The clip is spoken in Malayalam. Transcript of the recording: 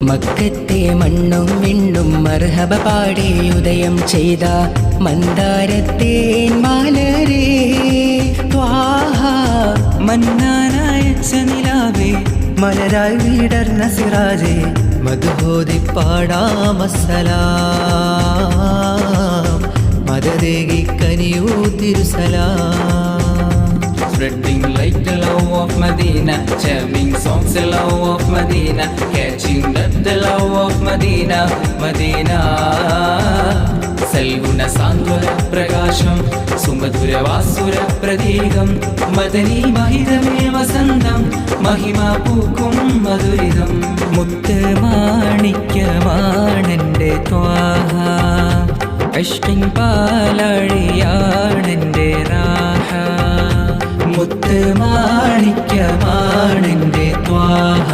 മക്കത്തെ മണ്ണും വിണ്ണും മർഹബ പാടി ഉദയം ചെയ്ത മന്ദാരത്തേൻ മാലരേ ത്വാഹ മന്നാനായച്ച നിലാവേ മലരായി വിടർന്ന സിറാജേ മധുബോധി പാടാമസ്സലാം മദദേകി കനിയൂ തിരുസലാം. Spreading like the love of Medina, jamming songs the love of Medina, catching up the love of Medina, Medina. സൽഗുണ സാന്ത്വന പ്രകാശം സുമധുര വാസുര പ്രതീകം മദനി മഹിതമേ വസന്തം മഹിമ പൂക്കും മധുരിതം. മുത്ത് മാണിക്യമാണെൻ്റെ ത്വാഹ അഷ്കിൻ പാലാഴിയാണെൻ്റെ റാഹ. മുത്ത് മാണിക്യമാണെൻ്റെ ത്വാഹ